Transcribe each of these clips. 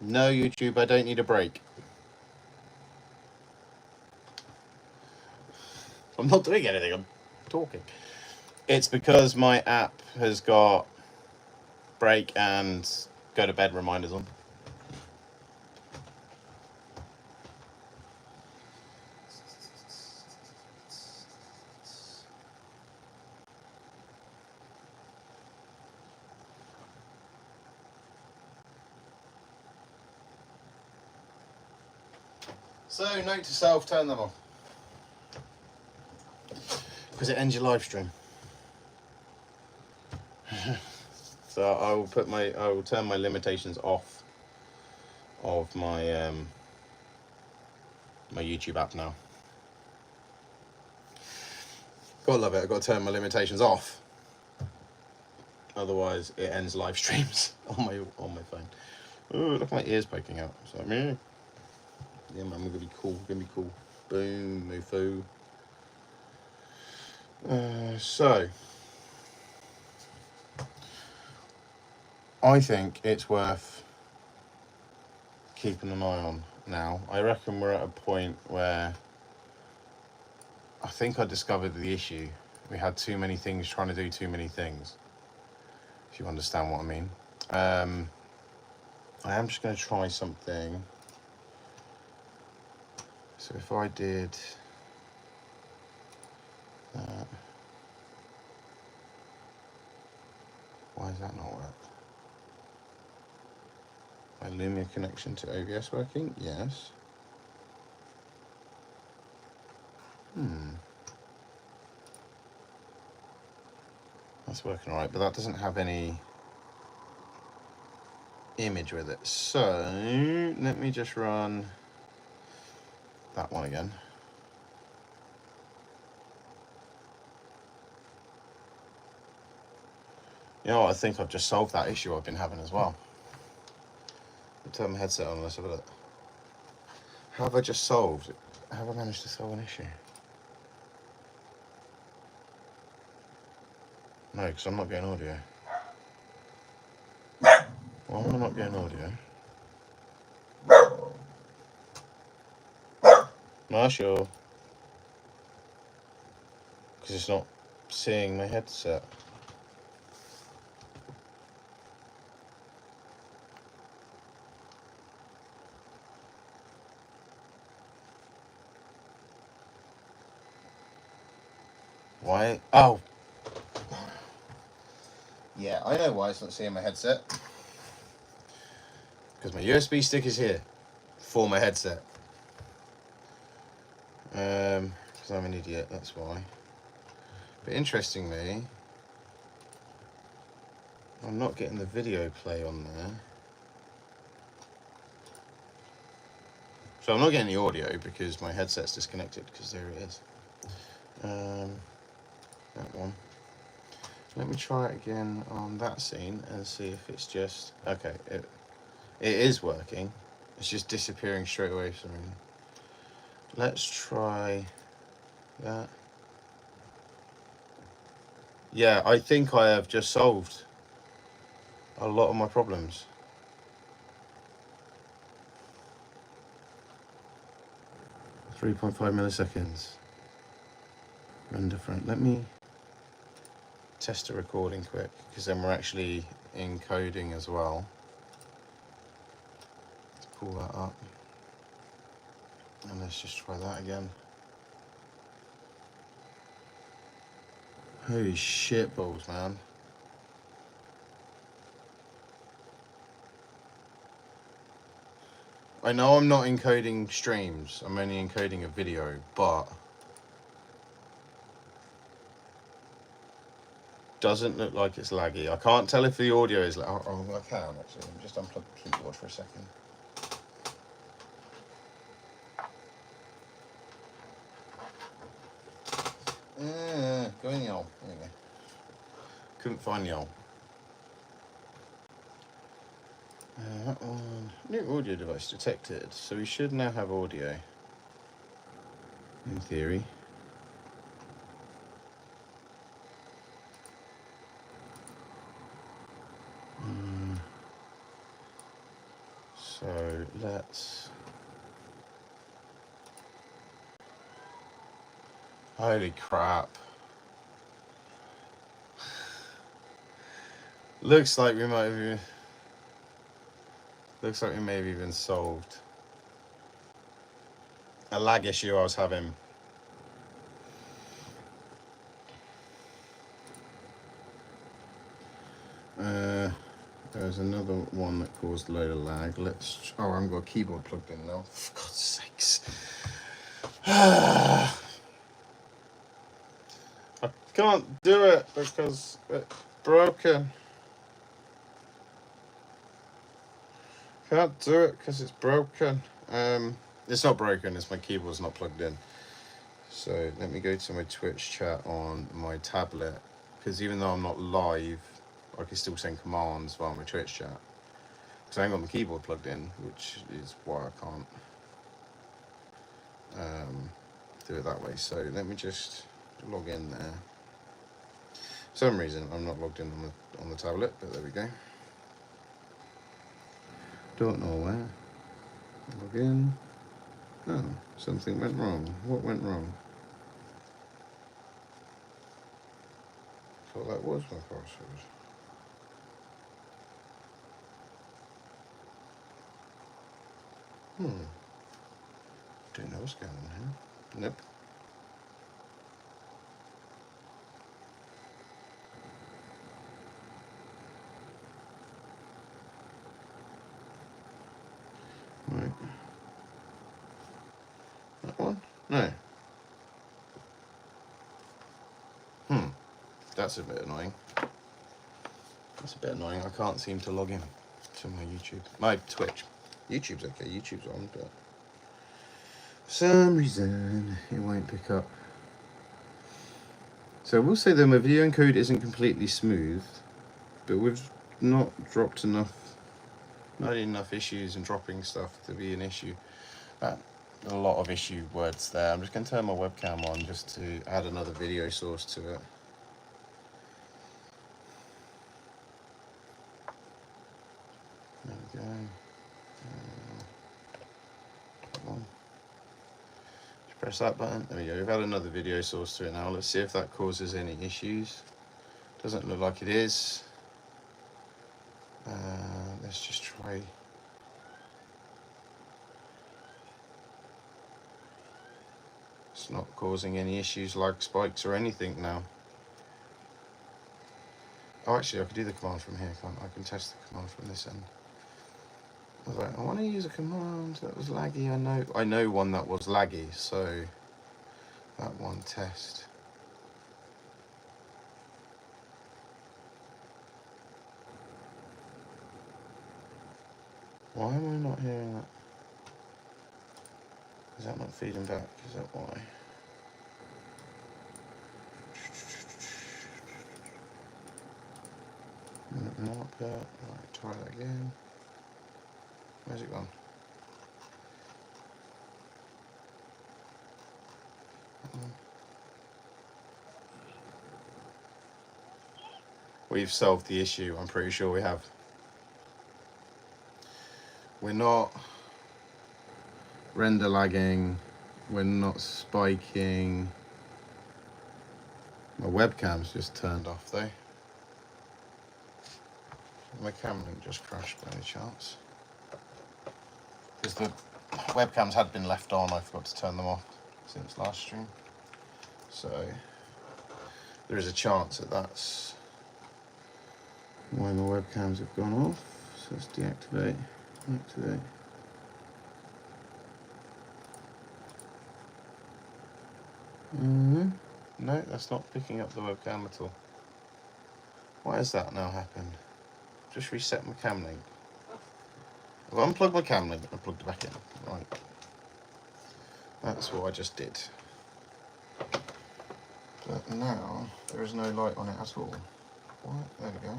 No, YouTube, I don't need a break. I'm not doing anything, I'm talking. It's because my app has got break and go to bed reminders on. So, note to self, turn them off. Because it ends your live stream. So I will turn my limitations off of my my YouTube app now. Gotta love it. I've got to turn my limitations off. Otherwise, it ends live streams on my phone. Ooh, look at my ears poking out. It's like me. Yeah, man, we're gonna be cool. Gonna be cool. Boom, Mufu. So, I think it's worth keeping an eye on now. I reckon we're at a point where I think I discovered the issue. We had too many things trying to do too many things, if you understand what I mean. I am just going to try something. So if I did that, why does that not work? My Lumia connection to OBS working? Yes. That's working alright, but that doesn't have any image with it. So let me just run that one again. You know what, I think I've just solved that issue I've been having as well. I'll turn my headset on, let's have a look. How have I just solved it? How have I managed to solve an issue? No, because I'm not getting audio. Why am I not getting audio? Marshall. Because it's not seeing my headset. Why? Oh. Yeah, I know why it's not seeing my headset. Because my USB stick is here for my headset. Because I'm an idiot, that's why. But interestingly, I'm not getting the video play on there. So I'm not getting the audio because my headset's disconnected, because there it is. That one. Let me try it again on that scene and see if it's just... Okay, it is working. It's just disappearing straight away for some reason. Let's try that. Yeah, I think I have just solved a lot of my problems. .5 milliseconds. Render frame. Let me test the recording quick, because then we're actually encoding as well. Let's pull that up. And let's just try that again. Holy shit balls, man. I know I'm not encoding streams, I'm only encoding a video, but doesn't look like it's laggy. I can't tell if the audio is laggy. Oh, I can actually. Let me just unplug the keyboard for a second. Go in y'all. There you go. Couldn't find y'all. That one. New audio device detected. So we should now have audio. In theory. So let's... Holy crap. Looks like we might have... Looks like we may have even solved a lag issue I was having. There's another one that caused a load of lag. Let's... Oh, I haven't got a keyboard plugged in now. For God's sakes. I can't do it because it's broken. Can't do it because it's broken. It's not broken, it's my keyboard's not plugged in. So let me go to my Twitch chat on my tablet, because even though I'm not live, I can still send commands via my Twitch chat. Because I ain't got my keyboard plugged in, which is why I can't do it that way. So let me just log in there. For some reason I'm not logged in on the tablet, but there we go. Don't know where. Log in. Oh, something went wrong. What went wrong? Thought that was my password. Don't know what's going on here. Nope. Right. That one? No. That's a bit annoying. That's a bit annoying. I can't seem to log in to my YouTube. My Twitch. YouTube's okay. YouTube's on, but for some reason it won't pick up. So we'll say that my video encode isn't completely smooth, but we've not dropped enough, not enough issues and dropping stuff to be an issue. A lot of issue words there. I'm just going to turn my webcam on just to add another video source to it. There we go. Just press that button. There we go. We've had another video source to it now. Let's see if that causes any issues. Doesn't look like it is. Let's just try. It's not causing any issues like spikes or anything now. Oh, actually, I could do the command from here, can't I? I can test the command from this end. I was like, I want to use a command that was laggy. I know one that was laggy, so that one test. Why am I not hearing that? Is that not feeding back? Is that why? Not that. Right, try that again. Where's it gone? We've solved the issue, I'm pretty sure we have. We're not render lagging, we're not spiking. My webcam's just turned off though. My camera link just crashed by any chance. Because the webcams had been left on, I forgot to turn them off since last stream. So there is a chance that that's why my webcams have gone off. So let's deactivate, activate. No, that's not picking up the webcam at all. Why has that now happened? Just reset my cam link. I've unplugged my cam link and plugged it back in. Right. That's what I just did. But now there is no light on it at all. What? There we go.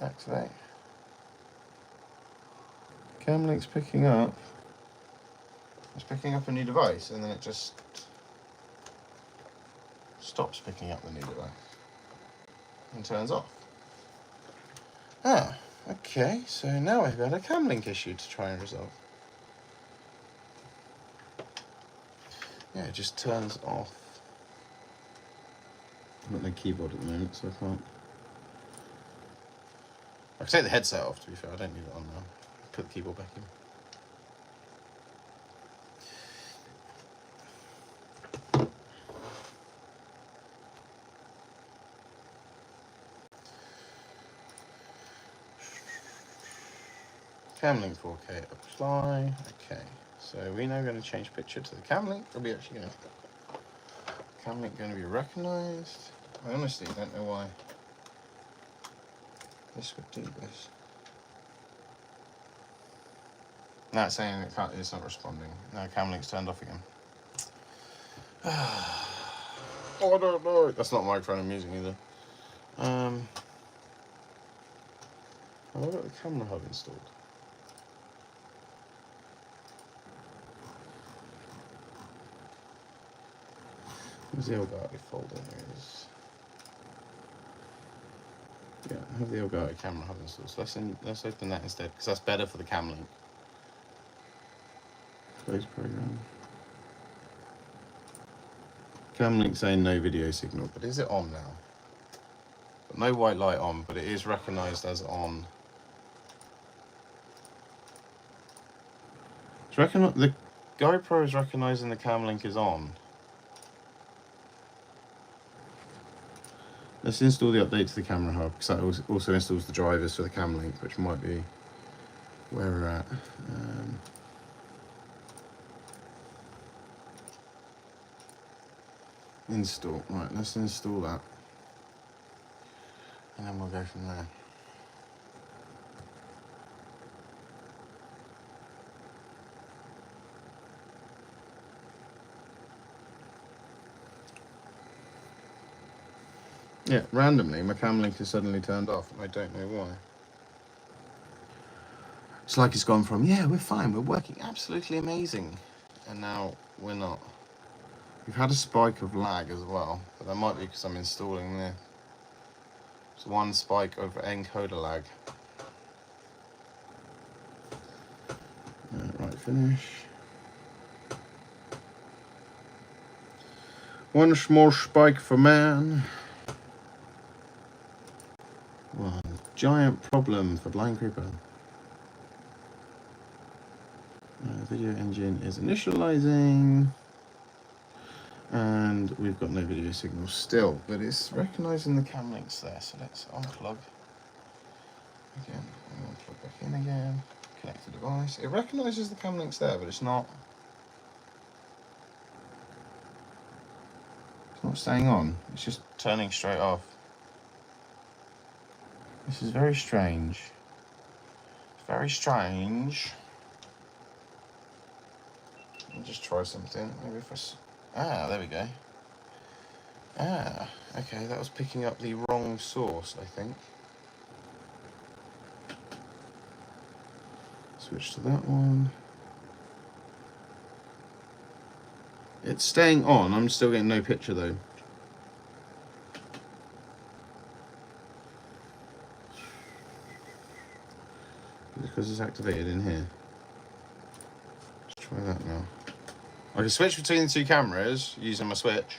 Activate. Cam link's picking up. It's picking up a new device and then it just stops picking up the new device and turns off. Ah, Okay, so now we've got a cam link issue to try and resolve. Yeah, it just turns off. I've got no keyboard at the moment, so I can't. I can take the headset off, to be fair. I don't need it on now. Put the keyboard back in. Camlink 4K apply. Okay, so we now going to change picture to the Camlink. Are we actually going to Camlink going to be recognised? I honestly don't know why this would do this. No, it's saying it's not responding. No, Camlink's turned off again. Oh, I don't know. That's not the microphone I'm using either. Have I got the camera hub installed? Where's the Elgato folder? There it is. Yeah, I have the Elgato camera hub installed. So let's open that instead, because that's better for the Camlink. Close program. Camlink saying no video signal, but is it on now? But no white light on, but it is recognised as on. The GoPro is recognising the Camlink is on. Let's install the update to the camera hub, because that also installs the drivers for the Camlink, which might be where we're at. Install. Right, let's install that. And then we'll go from there. Yeah, randomly my Camlink is suddenly turned off, and I don't know why. It's like it's gone from, yeah, we're fine, we're working absolutely amazing, and now we're not. We've had a spike of lag as well, but that might be because I'm installing this. It's one spike of encoder lag. Right, finish. One small spike for man. One giant problem for Blindkreaper. Video engine is initializing. And we've got no video signal still, but it's recognising the Camlink's there, so let's unplug. Again, I'm going to plug back in again, connect the device. It recognises the Camlink's there, but it's not staying on, it's just turning straight off. This is very strange. It's very strange. I'll just try something. Maybe if I... there we go. Okay, that was picking up the wrong source, I think. Switch to that one. It's staying on, I'm still getting no picture though. Because it's activated in here. Let's try that now. I can switch between the two cameras using my switch.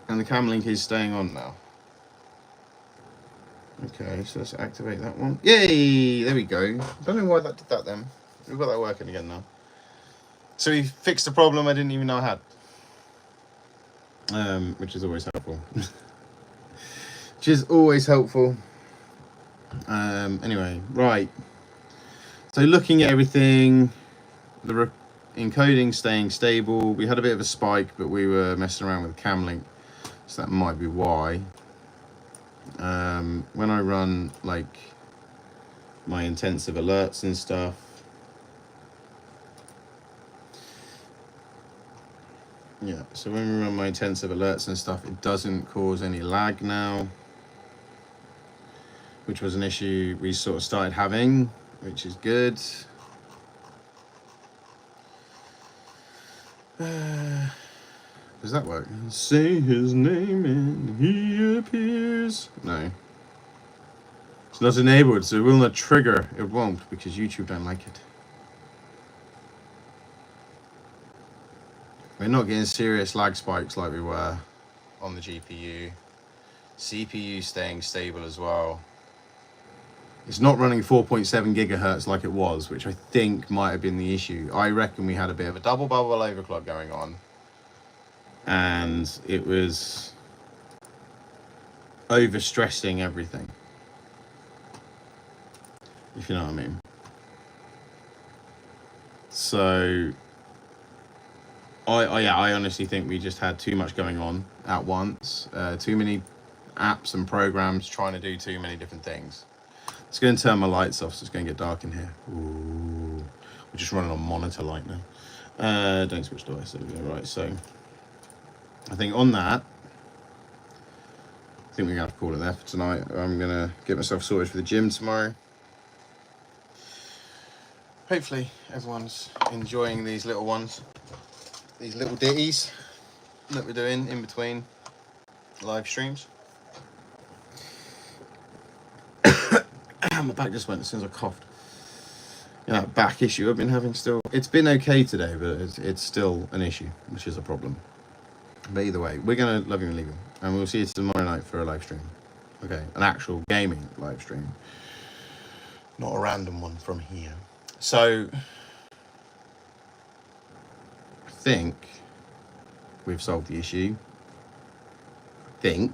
And the Camlink is staying on now. Okay, so let's activate that one. Yay! There we go. Don't know why that did that then. We've got that working again now. So we fixed the problem I didn't even know I had. Which is always helpful. Which is always helpful. Anyway, right. So looking at everything, the encoding staying stable. We had a bit of a spike, but we were messing around with Camlink, so that might be why. When I run like my intensive alerts and stuff, yeah, so when we run my intensive alerts and stuff, it doesn't cause any lag now, which was an issue we sort of started having, which is good. Does that work? Say his name and he appears. No. It's not enabled, so it will not trigger. It won't, because YouTube don't like it. We're not getting serious lag spikes like we were on the GPU. CPU staying stable as well. It's not running 4.7 gigahertz like it was, which I think might have been the issue. I reckon we had a bit of a double bubble overclock going on, and it was overstressing everything, if you know what I mean. So I honestly think we just had too much going on at once. Too many apps and programs trying to do too many different things. It's going to turn my lights off, so it's going to get dark in here. Ooh. We're just running on monitor light now. Don't switch device. There we go. Right, so I think on that, I think we're going to have to call it there for tonight. I'm going to get myself sorted for the gym tomorrow. Hopefully everyone's enjoying these little ones, these little ditties that we're doing in between live streams. My back just went as soon as I coughed. You know, that back issue I've been having still. It's been okay today, but it's still an issue, which is a problem. But either way, we're going to love you and leave you. And we'll see you tomorrow night for a live stream. Okay, an actual gaming live stream. Not a random one from here. So, I think we've solved the issue. I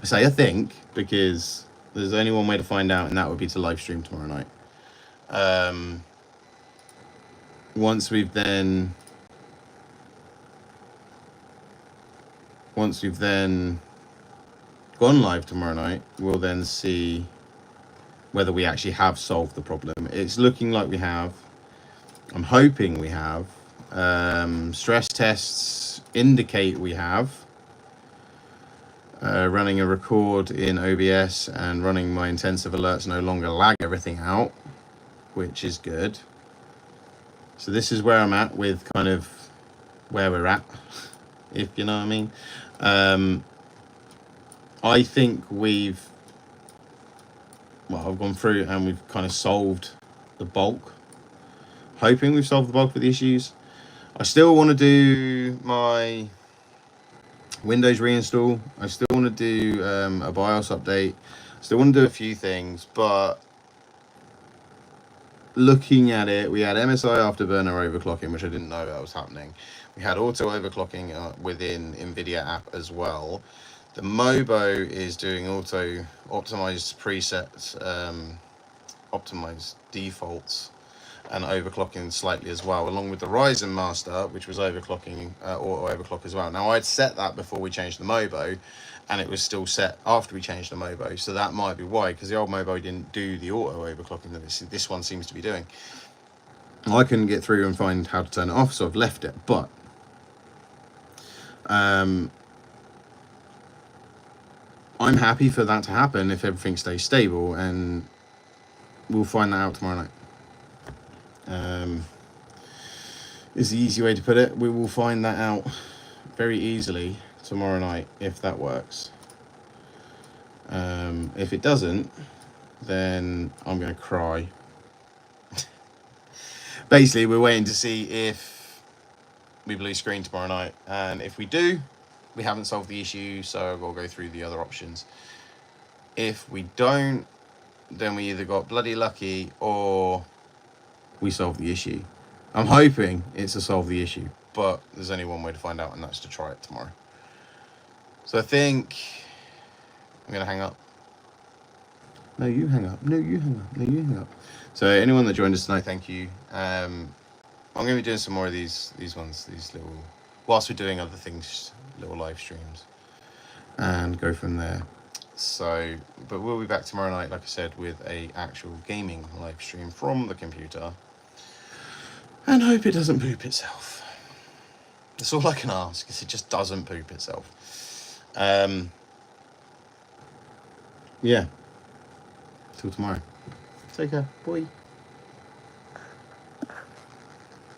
say I think, because there's only one way to find out, and that would be to live stream tomorrow night. Once we've then gone live tomorrow night, we'll then see whether we actually have solved the problem. It's looking like we have. I'm hoping we have. Stress tests indicate we have. Running a record in OBS and running my intensive alerts no longer lag everything out, which is good. So this is where I'm at with kind of where we're at, if you know what I mean. I think I've gone through and we've kind of solved the bulk. Hoping we've solved the bulk of the issues. I still want to do my Windows reinstall. I still want to do a BIOS update. Still want to do a few things, but looking at it, we had MSI afterburner overclocking, which I didn't know that was happening. We had auto overclocking within NVIDIA app as well. The Mobo is doing auto optimized presets, optimized defaults, and overclocking slightly as well, along with the Ryzen Master, which was overclocking, auto overclock as well. Now, I'd set that before we changed the Mobo, and it was still set after we changed the Mobo, so that might be why, because the old Mobo didn't do the auto overclocking that this one seems to be doing. I couldn't get through and find how to turn it off, so I've left it, but I'm happy for that to happen if everything stays stable, and we'll find that out tomorrow night. Is the easy way to put it. We will find that out very easily tomorrow night if that works. If it doesn't, then I'm going to cry. Basically, we're waiting to see if we blue screen tomorrow night, and if we do, we haven't solved the issue, so we'll go through the other options. If we don't, then we either got bloody lucky or we solve the issue. I'm hoping it's to solve the issue, but there's only one way to find out, and that's to try it tomorrow. So I think I'm going to hang up. No, you hang up. No, you hang up. No, you hang up. So anyone that joined us tonight, thank you. I'm going to be doing some more of these ones, these little, whilst we're doing other things, little live streams, and go from there. So, but we'll be back tomorrow night, like I said, with a actual gaming live stream from the computer. And hope it doesn't poop itself. That's all I can ask, is it just doesn't poop itself. Yeah. Till tomorrow. Take care. Bye.